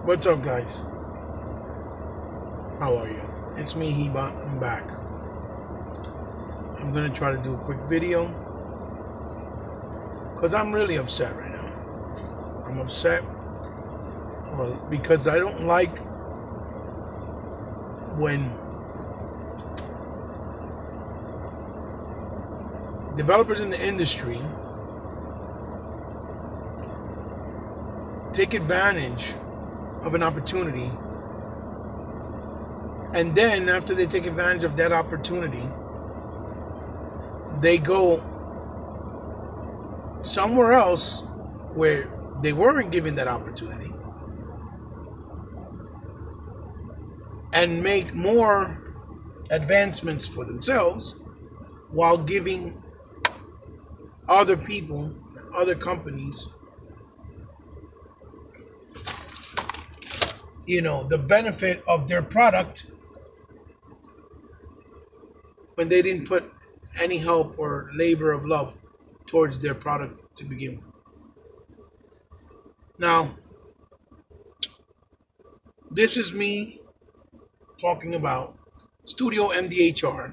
What's up, guys? How are you? It's me, Heba. I'm back. I'm gonna try to do a quick video because I'm really upset right now. I'm upset because I don't like when developers in the industry take advantage of an opportunity, and then after they take advantage of that opportunity, they go somewhere else where they weren't given that opportunity and make more advancements for themselves while giving other people, other companies, the benefit of their product when they didn't put any help or labor of love towards their product to begin with. Now, this is me talking about Studio MDHR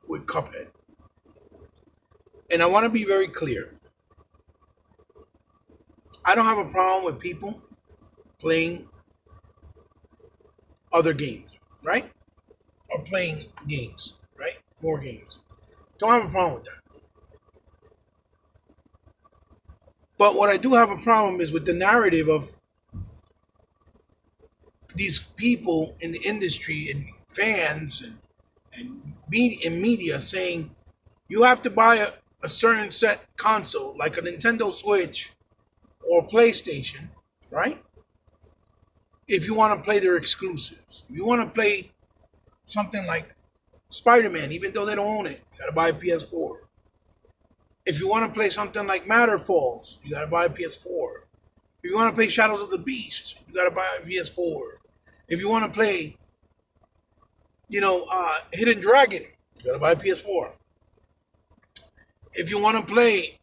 with Cuphead. And I want to be very clear. I don't have a problem with people playing other games, right? Or playing games, right? More games. Don't have a problem with that. But what I do have a problem is with the narrative of these people in the industry and fans and media saying you have to buy a certain set console like a Nintendo Switch or PlayStation, right? If you want to play their exclusives. If you want to play something like Spider-Man, even though they don't own it, you gotta buy a PS4. If you want to play something like Matter Falls, you gotta buy a PS4. If you want to play Shadows of the Beast, you gotta buy a PS4. If you want to play, Hidden Dragon, you gotta buy a PS4. If you want to play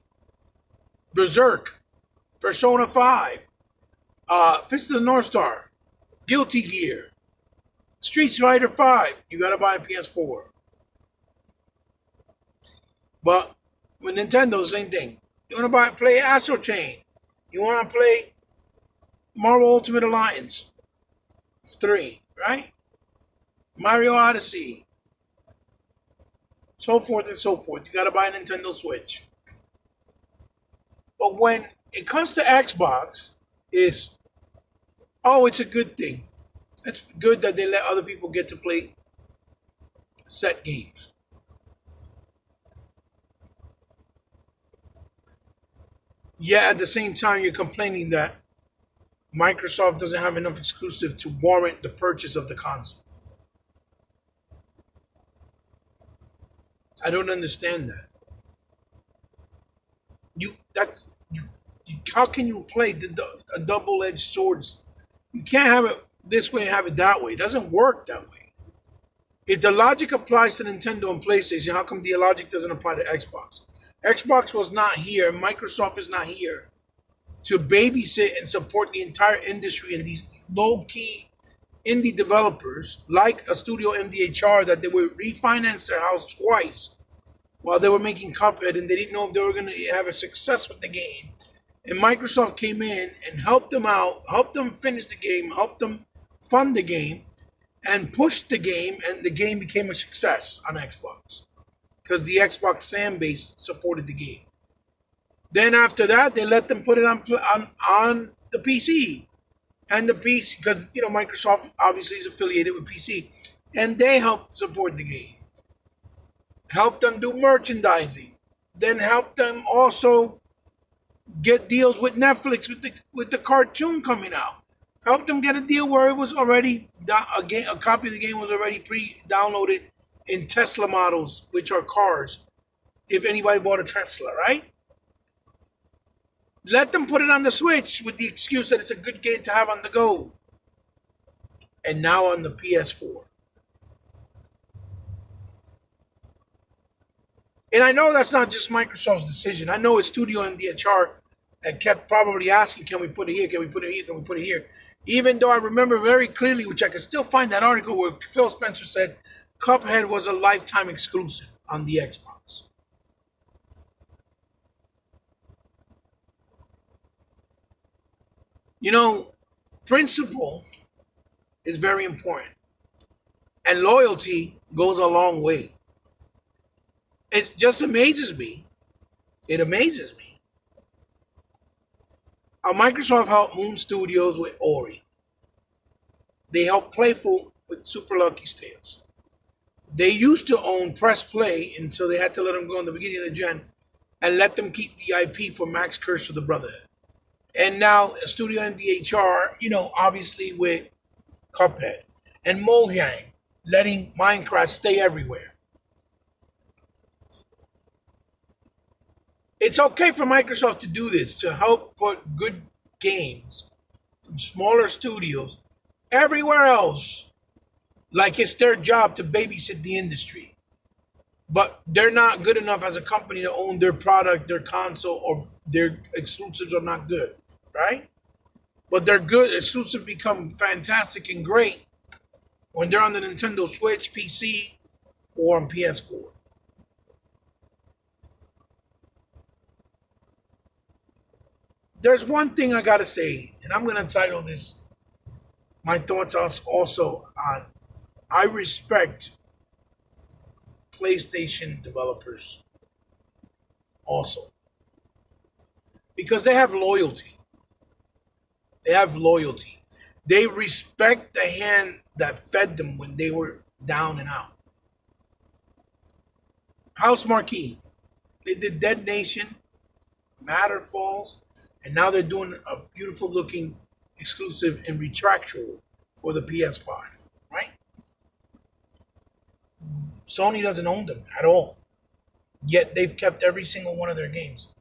Berserk, Persona 5, Fist of the North Star, Guilty Gear, Street Fighter 5, you gotta buy a PS4. But with Nintendo, same thing. You wanna play Astro Chain, you wanna play Marvel Ultimate Alliance 3, right? Mario Odyssey, so forth and so forth. You gotta buy a Nintendo Switch. But when it comes to Xbox, it's a good thing. It's good that they let other people get to play set games. Yeah, at the same time, you're complaining that Microsoft doesn't have enough exclusive to warrant the purchase of the console. I don't understand that. How can you play a double-edged sword? You can't have it this way and have it that way. It doesn't work that way. If the logic applies to Nintendo and PlayStation, how come the logic doesn't apply to Xbox? Xbox was not here. Microsoft is not here to babysit and support the entire industry and these low-key indie developers like a Studio MDHR that they would refinance their house twice while they were making Cuphead and they didn't know if they were going to have a success with the game. And Microsoft came in and helped them out, helped them finish the game, helped them fund the game, and pushed the game, and the game became a success on Xbox because the Xbox fan base supported the game. Then after that, they let them put it on the PC, and the PC because Microsoft obviously is affiliated with PC, and they helped support the game, helped them do merchandising, then helped them also get deals with Netflix with the cartoon coming out. Helped them get a deal where it was already a copy of the game was already pre-downloaded in Tesla models, which are cars. If anybody bought a Tesla, right? Let them put it on the Switch with the excuse that it's a good game to have on the go. And now on the PS4. And I know that's not just Microsoft's decision. I know it's Studio MDHR that kept probably asking, can we put it here? Can we put it here? Can we put it here? Even though I remember very clearly, which I can still find that article where Phil Spencer said Cuphead was a lifetime exclusive on the Xbox. You know, principle is very important, and loyalty goes a long way. It just amazes me. It amazes me how Microsoft helped Moon Studios with Ori. They helped Playful with Super Lucky Tales. They used to own Press Play until they had to let them go in the beginning of the gen and let them keep the IP for Max Curse of the Brotherhood. And now Studio MDHR, obviously with Cuphead. And Mojang letting Minecraft stay everywhere. It's okay for Microsoft to do this, to help put good games from smaller studios everywhere else, like it's their job to babysit the industry. But they're not good enough as a company to own their product, their console, or their exclusives are not good, right? But they're good. Exclusives become fantastic and great when they're on the Nintendo Switch, PC, or on PS4. There's one thing I gotta say, and I'm gonna title this my thoughts also on I respect PlayStation developers also because they have loyalty. They have loyalty. They respect the hand that fed them when they were down and out. House Marquee, they did Dead Nation, Matter Falls, and now they're doing a beautiful looking exclusive and retractual for the PS5, right? Sony doesn't own them at all. Yet they've kept every single one of their games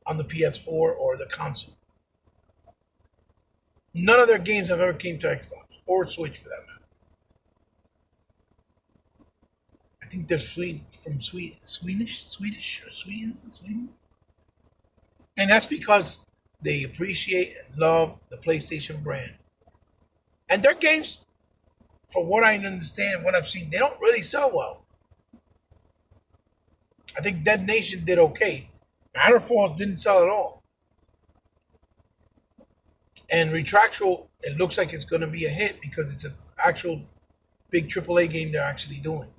on the PS4 or the console. None of their games have ever came to Xbox or Switch for that matter. I think they're from Swedish or Sweden, and that's because they appreciate and love the PlayStation brand. And their games, for what I understand, what I've seen, they don't really sell well. I think Dead Nation did okay. Matterfall didn't sell at all. And Retractual, it looks like it's going to be a hit because it's an actual big AAA game they're actually doing.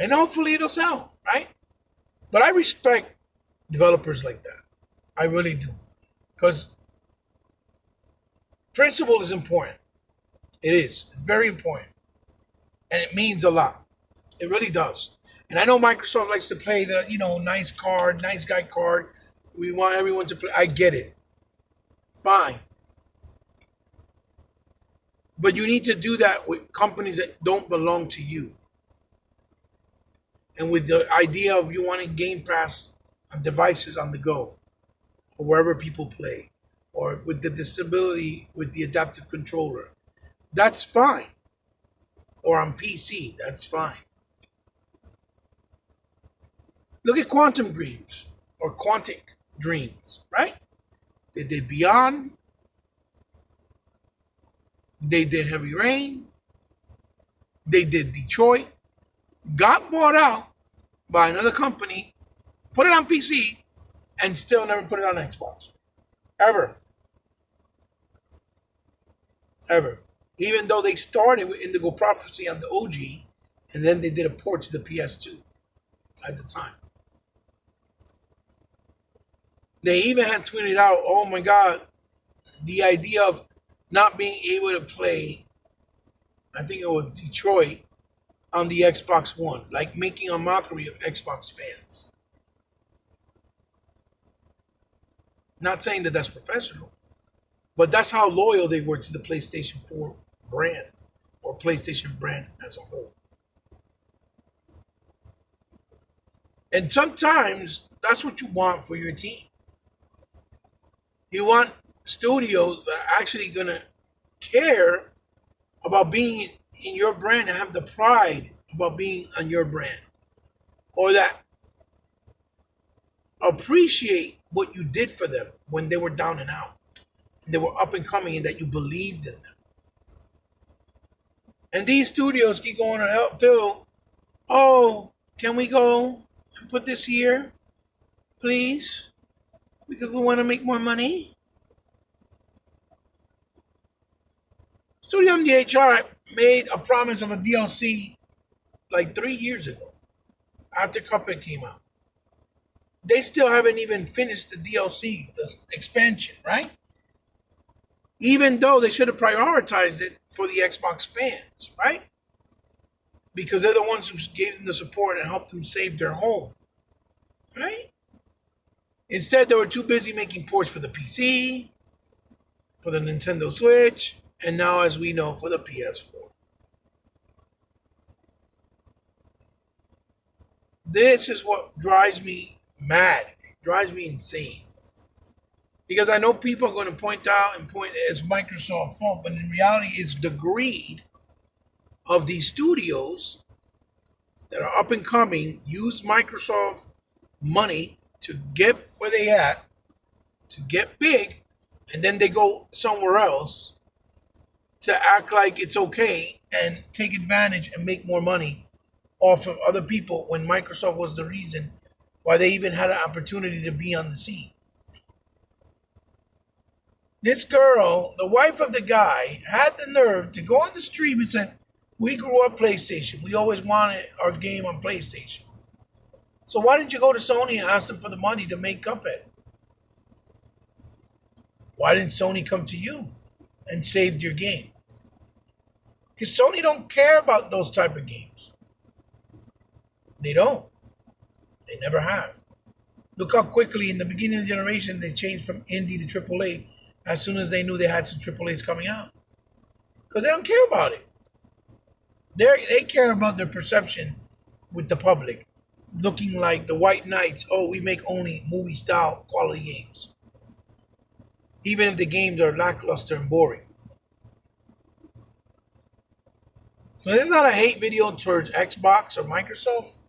And hopefully it'll sell, right? But I respect developers like that. I really do. Because principle is important. It is. It's very important. And it means a lot. It really does. And I know Microsoft likes to play the, nice card, nice guy card. We want everyone to play. I get it. Fine. But you need to do that with companies that don't belong to you. And with the idea of you wanting Game Pass on devices on the go, or wherever people play, or with the disability with the adaptive controller, that's fine. Or on PC, that's fine. Look at Quantum Dreams or Quantic Dreams, right? They did Beyond. They did Heavy Rain. They did Detroit. Got bought out by another company, put it on PC, and still never put it on Xbox. Ever. Ever. Even though they started with Indigo Prophecy on the OG, and then they did a port to the PS2 at the time. They even had tweeted out, oh my God, the idea of not being able to play, I think it was Detroit, on the Xbox One, like making a mockery of Xbox fans. Not saying that that's professional, but that's how loyal they were to the PlayStation 4 brand or PlayStation brand as a whole. And sometimes that's what you want for your team. You want studios that are actually going to care about being in your brand and have the pride about being on your brand, or that appreciate what you did for them when they were down and out. and they were up and coming and that you believed in them. And these studios keep going to help Phil. Oh, can we go and put this here, please? Because we want to make more money. Studio MDHR made a promise of a DLC like 3 years ago after Cuphead came out. They still haven't even finished the DLC, the expansion, right? Even though they should have prioritized it for the Xbox fans, right? Because they're the ones who gave them the support and helped them save their home, right? Instead, they were too busy making ports for the PC, for the Nintendo Switch, and now, as we know, for the PS4. This is what drives me mad, drives me insane. Because I know people are going to point out and point it's Microsoft's fault, but in reality, it's the greed of these studios that are up and coming, use Microsoft money to get where they at, to get big, and then they go somewhere else to act like it's okay and take advantage and make more money off of other people when Microsoft was the reason why they even had an opportunity to be on the scene. This girl, the wife of the guy, had the nerve to go on the stream and say, we grew up PlayStation. We always wanted our game on PlayStation. So why didn't you go to Sony and ask them for the money to make Cuphead? Why didn't Sony come to you and save your game? Because Sony don't care about those type of games. They don't. They never have. Look how quickly in the beginning of the generation they changed from indie to AAA as soon as they knew they had some AAAs coming out. Because they don't care about it. They care about their perception with the public. Looking like the white knights, oh, we make only movie-style quality games. Even if the games are lackluster and boring. So this is not a hate video towards Xbox or Microsoft.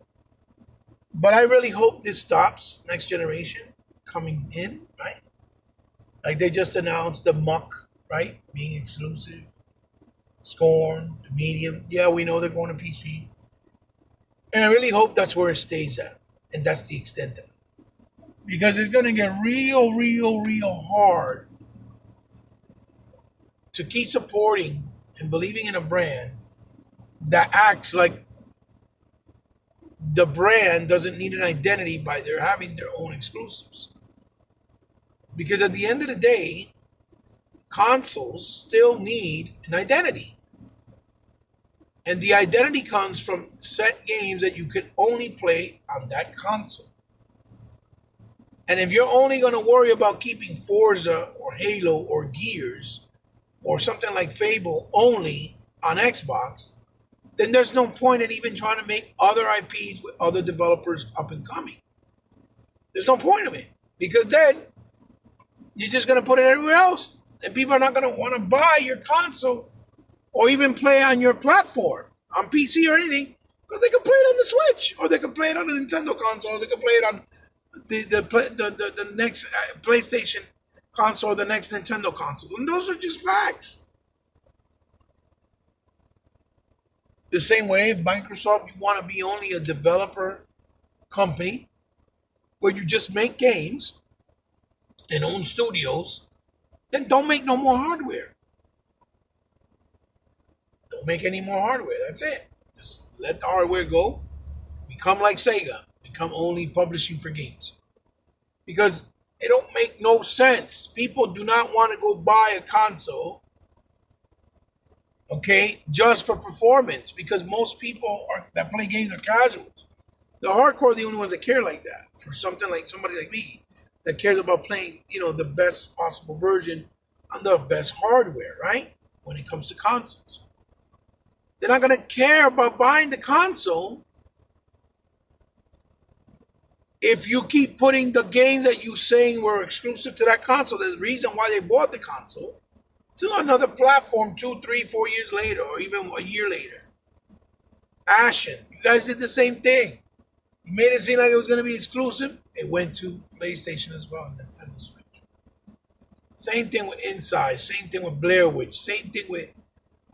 But I really hope this stops next generation coming in, right? Like they just announced the Muck, right? Being exclusive. Scorn, the Medium. Yeah, we know they're going to PC. And I really hope that's where it stays at. And that's the extent of it. Because it's going to get real hard to keep supporting and believing in a brand that acts like the brand doesn't need an identity by their having their own exclusives. Because at the end of the day, consoles still need an identity. And the identity comes from set games that you can only play on that console. And if you're only going to worry about keeping Forza or Halo or Gears or something like Fable only on Xbox, then there's no point in even trying to make other IPs with other developers up and coming. There's no point of it. Because then you're just going to put it everywhere else. And people are not going to want to buy your console or even play on your platform, on PC or anything, because they can play it on the Switch, or they can play it on the Nintendo console, or they can play it on the next PlayStation console, or the next Nintendo console. And those are just facts. The same way, if Microsoft, you want to be only a developer company where you just make games and own studios, then don't make no more hardware. Don't make any more hardware. That's it. Just let the hardware go. Become like Sega. Become only publishing for games. Because it don't make no sense. People do not want to go buy a console, okay, just for performance. Because most people that play games are casuals. The hardcore are the only ones that care like that. For something like somebody like me that cares about playing, the best possible version on the best hardware, right? When it comes to consoles. They're not going to care about buying the console if you keep putting the games that you saying were exclusive to that console. There's a reason why they bought the console to another platform 2, 3, 4 years later, or even a year later. Ashen, you guys did the same thing. You made it seem like it was going to be exclusive. It went to PlayStation as well and Nintendo Switch. Same thing with Inside. Same thing with Blair Witch. Same thing with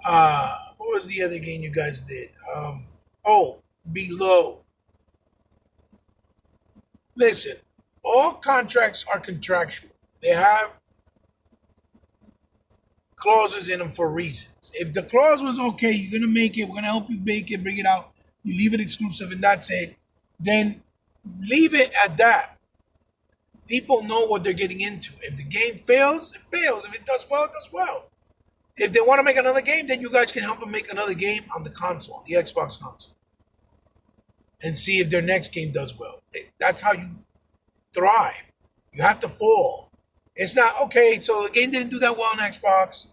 what was the other game you guys did? Oh, Below. Listen, all contracts are contractual. They have clauses in them for reasons. If the clause was okay, you're gonna make it, we're gonna help you make it, bring it out, you leave it exclusive and that's it, then leave it at that. People know what they're getting into. If the game fails, it fails. If it does well, it does well. If they want to make another game, then you guys can help them make another game on the console, the Xbox console, and see if their next game does well. That's how you thrive. You have to fall. It's not okay. So the game didn't do that well on Xbox.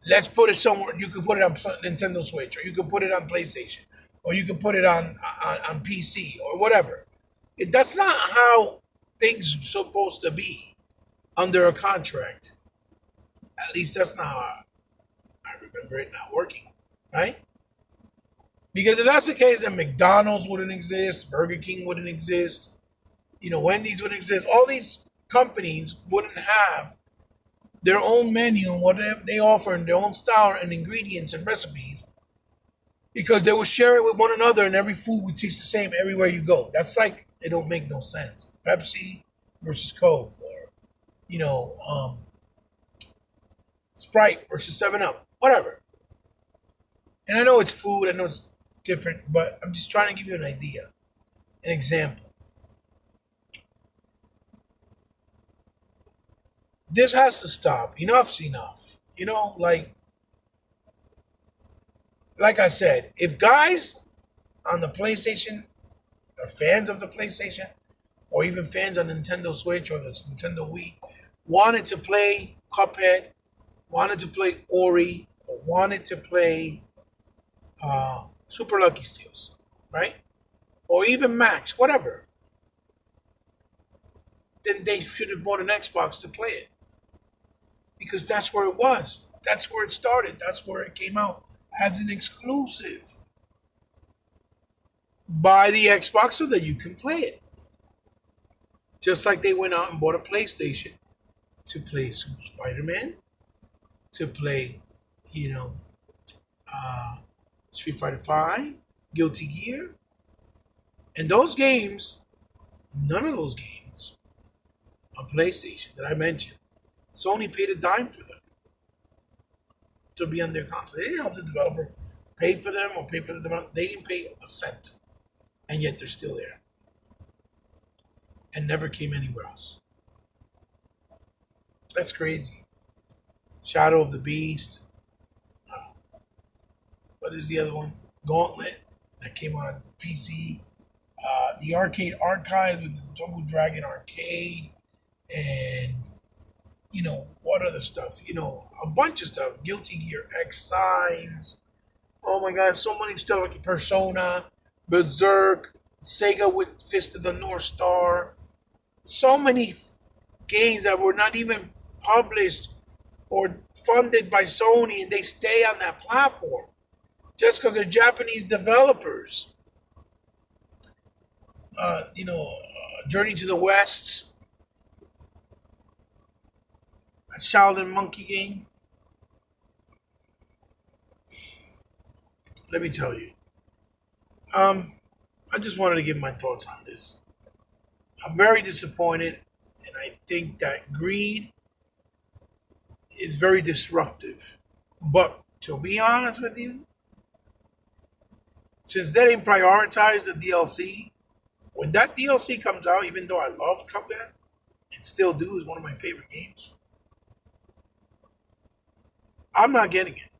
Let's put it somewhere. You can put it on Nintendo Switch, or you can put it on PlayStation, or you can put it on PC, or whatever. That's not how things are supposed to be under a contract. At least that's not how I remember it not working, right? Because if that's the case, then McDonald's wouldn't exist, Burger King wouldn't exist, Wendy's wouldn't exist. All these companies wouldn't have their own menu and whatever they offer in their own style and ingredients and recipes because they would share it with one another and every food would taste the same everywhere you go. That's like, it don't make no sense. Pepsi versus Coke or, Sprite versus 7 Up, whatever. And I know it's food, I know it's different, but I'm just trying to give you an idea, an example. This has to stop. Enough's enough. Like I said, if guys on the PlayStation are fans of the PlayStation, or even fans on Nintendo Switch or the Nintendo Wii, wanted to play Cuphead, wanted to play Ori, or wanted to play Super Lucky Steals, right? Or even Max, whatever, then they should have bought an Xbox to play it. Because that's where it was. That's where it started. That's where it came out as an exclusive. Buy the Xbox so that you can play it. Just like they went out and bought a PlayStation to play Spider-Man, to play, Street Fighter 5, Guilty Gear. And those games, none of those games on PlayStation that I mentioned, Sony paid a dime for them to be on their console. They didn't help the developer pay for them or pay for the developer. They didn't pay a cent. And yet they're still there. And never came anywhere else. That's crazy. Shadow of the Beast. What is the other one? Gauntlet. That came on PC. The Arcade Archives with the Double Dragon Arcade. And what other stuff? A bunch of stuff. Guilty Gear X Signs. Oh my God, so many stuff like Persona, Berserk, Sega with Fist of the North Star. So many games that were not even published or funded by Sony, and they stay on that platform just because they're Japanese developers. Journey to the West, a Shaolin Monkey game. Let me tell you. I just wanted to give my thoughts on this. I'm very disappointed, and I think that greed is very disruptive. But to be honest with you, since they didn't prioritize the DLC, when that DLC comes out, even though I love Cuphead, and still do, is one of my favorite games, I'm not getting it.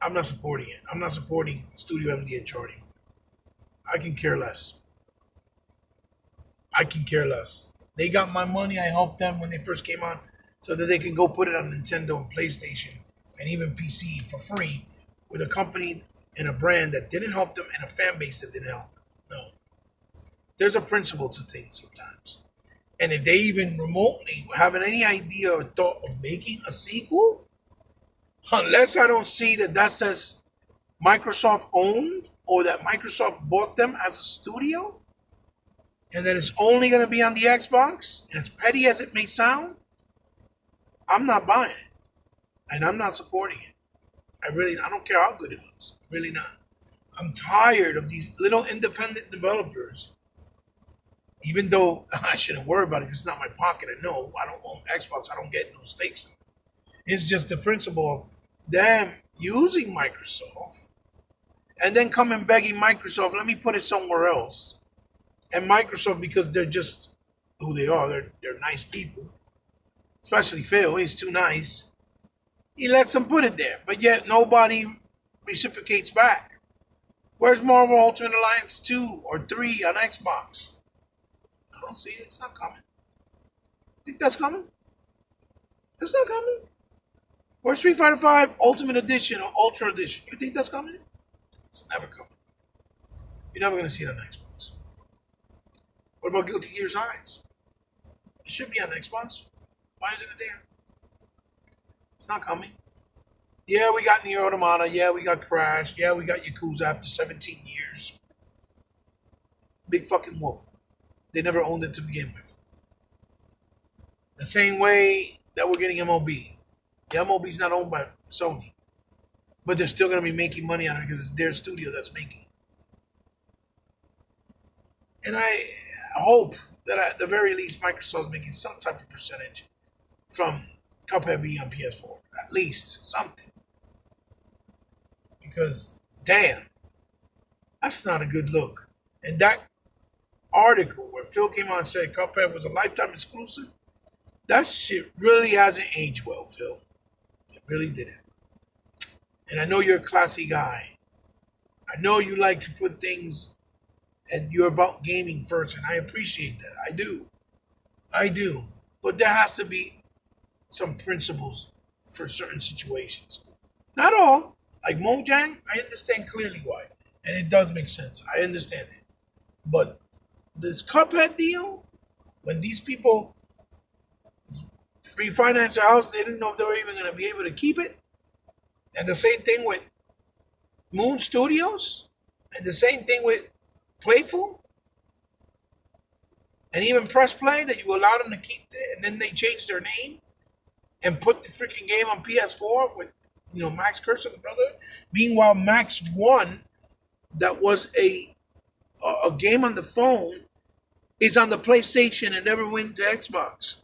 I'm not supporting it. I'm not supporting Studio MDHR anymore. I can care less. I can care less. They got my money. I helped them when they first came out so that they can go put it on Nintendo and PlayStation and even PC for free with a company and a brand that didn't help them and a fan base that didn't help them. No. There's a principle to things sometimes. And if they even remotely have any idea or thought of making a sequel, unless I don't see that says Microsoft owned or that Microsoft bought them as a studio and that it's only going to be on the Xbox, as petty as it may sound, I'm not buying it, and I'm not supporting it. I don't care how good it looks. Really not. I'm tired of these little independent developers. Even though I shouldn't worry about it because it's not my pocket. I know I don't own Xbox. I don't get no stakes in it. It's just the principle of them using Microsoft and then coming begging Microsoft, let me put it somewhere else. And Microsoft, because they're just who they are, they're nice people. Especially Phil, he's too nice. He lets them put it there, but yet nobody reciprocates back. Where's Marvel Ultimate Alliance 2 or 3 on Xbox? I don't see it. It's not coming. Think that's coming? It's not coming. Where's Street Fighter 5 Ultimate Edition or Ultra Edition? You think that's coming? It's never coming. You're never going to see it on Xbox. What about Guilty Gear Rise? It should be on Xbox. Why isn't it there? It's not coming. Yeah, we got Nier Automata. Yeah, we got Crash. Yeah, we got Yakuza after 17 years. Big fucking whoop. They never owned it to begin with. The same way that we're getting MLB. The MLB's not owned by Sony. But they're still going to be making money on it because it's their studio that's making it. And I hope that at the very least Microsoft's making some type of percentage from Cuphead being on PS4. At least something. Because, damn, that's not a good look. And that article where Phil came on and said Cuphead was a lifetime exclusive, that shit really hasn't aged well, Phil. It really didn't. And I know you're a classy guy. I know you like to put things and you're about gaming first, and I appreciate that. I do. I do. But there has to be some principles for certain situations. Not all. Like Mojang, I understand clearly why. And it does make sense. I understand it. But this Cuphead deal, when these people refinanced their house, they didn't know if they were even going to be able to keep it. And the same thing with Moon Studios. And the same thing with Playful. And even Press Play, that you allowed them to keep it. And then they changed their name and put the freaking game on PS4 with, Max Cursor, the brother. Meanwhile, Max 1, that was a game on the phone, is on the PlayStation and never went to Xbox.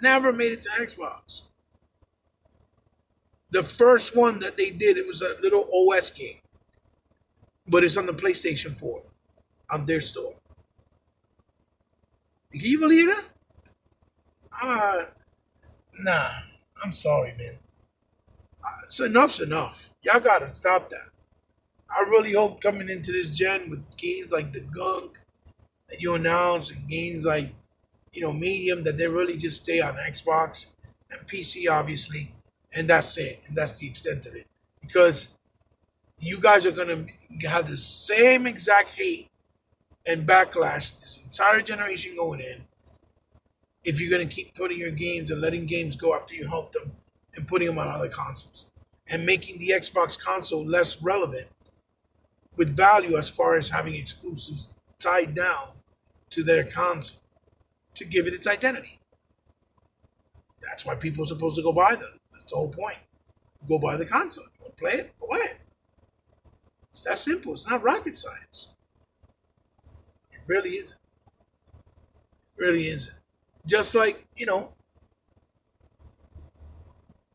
Never made it to Xbox. The first one that they did, it was a little OS game. But it's on the PlayStation 4. On their store. Can you believe that? Nah. I'm sorry, man. Enough's enough. Y'all gotta stop that. I really hope coming into this gen with games like the Gunk that you announce and games like, Medium, that they really just stay on Xbox and PC, obviously. And that's it. And that's the extent of it. Because you guys are going to have the same exact hate and backlash this entire generation going in if you're going to keep putting your games and letting games go after you help them and putting them on other consoles and making the Xbox console less relevant with value as far as having exclusives tied down to their console to give it its identity. That's why people are supposed to go buy them. That's the whole point. You go buy the console. You want to play it? Go ahead. It's that simple. It's not rocket science. It really isn't. It really isn't. Just like,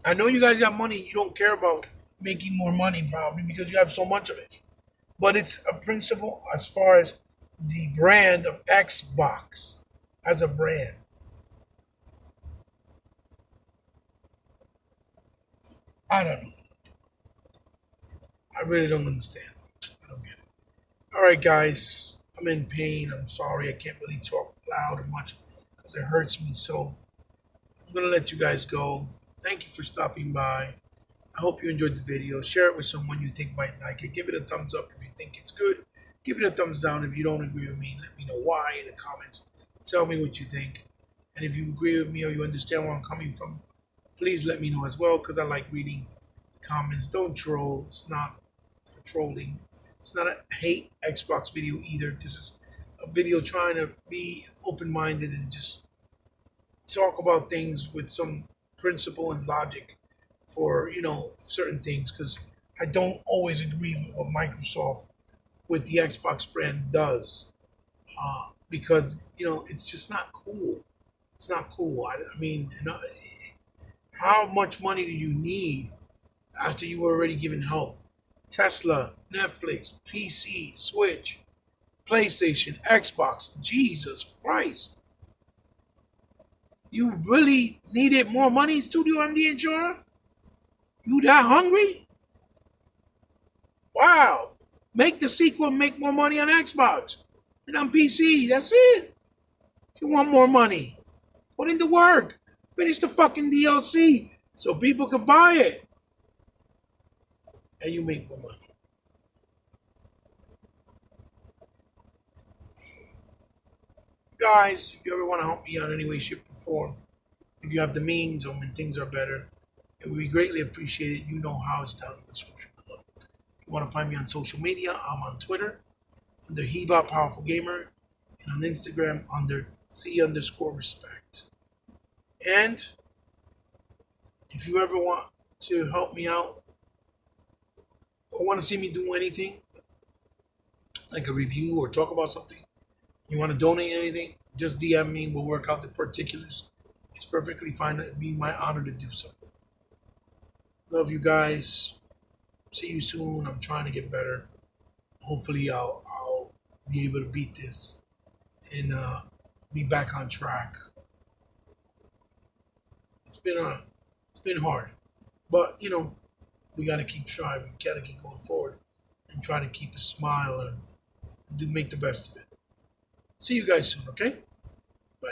I know you guys got money. You don't care about making more money probably because you have so much of it. But it's a principle as far as the brand of Xbox as a brand. I don't know. I really don't understand. I don't get it. All right, guys. I'm in pain. I'm sorry. I can't really talk loud or much because it hurts me. So I'm going to let you guys go. Thank you for stopping by. I hope you enjoyed the video. Share it with someone you think might like it. Give it a thumbs up if you think it's good. Give it a thumbs down if you don't agree with me. Let me know why in the comments. Tell me what you think. And if you agree with me or you understand where I'm coming from, please let me know as well because I like reading the comments. Don't troll. It's not for trolling. It's not a hate Xbox video either. This is a video trying to be open-minded and just talk about things with some principle and logic for certain things, because I don't always agree with what Microsoft with the Xbox brand does, because it's just not cool. It's not cool. I mean, how much money do you need after you were already given help? Tesla, Netflix, PC, Switch, PlayStation, Xbox. Jesus Christ. You really needed more money, Studio MDHR? You that hungry? Wow. Make the sequel, make more money on Xbox and on PC. That's it. If you want more money, put in the work. Finish the fucking DLC so people can buy it. And you make more money. Guys, if you ever want to help me out in any way, shape, or form, if you have the means or when things are better, it would be greatly appreciated. You know how, it's down in the description below. If you want to find me on social media, I'm on Twitter under Heba Powerful Gamer, and on Instagram under C_respect. And if you ever want to help me out or want to see me do anything, like a review or talk about something, you want to donate anything, just DM me. We'll work out the particulars. It's perfectly fine. It'd be my honor to do so. Love you guys. See you soon. I'm trying to get better. Hopefully, I'll be able to beat this and be back on track. It's been hard, but we gotta keep striving. We gotta keep going forward and try to keep a smile and make the best of it. See you guys soon. Okay. Bye.